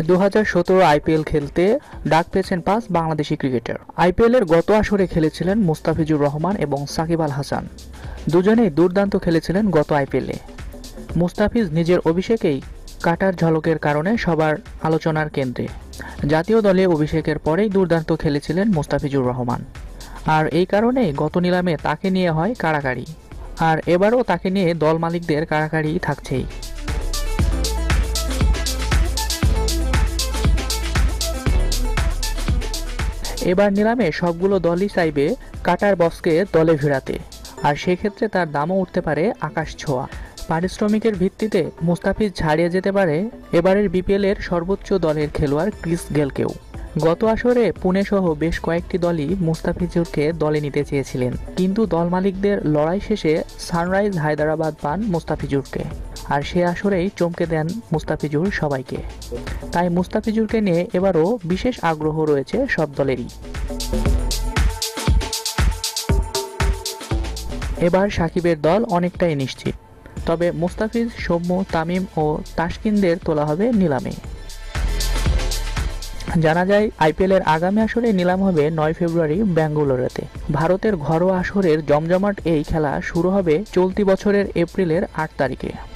2017 IPL খেলতে ডাক পেয়েছেন 5 বাংলাদেশি ক্রিকেটার। আইপিএলের গত আসরে খেলেছিলেন মুস্তাফিজুর রহমান এবং সাকিব আল হাসান। দুজনেই দুর্দান্ত খেলেছিলেন গত আইপিএলে। মুস্তাফিজ নিজের অভিষেকেই কাটার ঝলকের কারণে সবার আলোচনার কেন্দ্রে। জাতীয় দলে অভিষেকের পরেই দুর্দান্ত খেলেছিলেন মুস্তাফিজুর রহমান, আর এই কারণেই গত নিলামে তাকে নিয়ে হয় কাড়াকাড়ি। আর এবারও তাকে নিয়ে দল মালিকদের কাড়াকাড়ি থাকছেই। এবার নিলামে সবগুলো দলই চাইবে কাটার বসকে দলে ভিড়াতে, আর সেক্ষেত্রে তার দামও উঠতে পারে আকাশ ছোঁয়া। পারিশ্রমিকের ভিত্তিতে মুস্তাফিজ ছাড়িয়ে যেতে পারে এবারের বিপিএলের সর্বোচ্চ দলের খেলোয়াড় ক্রিস গেলকেও। গত আসরে পুনে সহ বেশ কয়েকটি দলই মুস্তাফিজুরকে দলে নিতে চেয়েছিলেন, কিন্তু দল মালিকদের লড়াই শেষে সানরাইজ হায়দ্রাবাদ পান মুস্তাফিজুরকে, আর সে আসরেই চমকে দেন মুস্তাফিজুর সবাইকে। তাই মুস্তাফিজুরকে নিয়ে এবারও বিশেষ আগ্রহ রয়েছে সব দলেরই। এবার সাকিবের দল অনেকটাই নিশ্চিত, তবে মুস্তাফিজ, সৌম্য, তামিম ও তাসকিনদের তোলা হবে নিলামে। জানা যায় আইপিএলের আগামী আসরে নিলাম হবে 9 ফেব্রুয়ারি বেঙ্গালুরুতে। ভারতের ঘরোয়া আসরের জমজমাট এই খেলা শুরু হবে চলতি বছরের এপ্রিলের 8 তারিখে।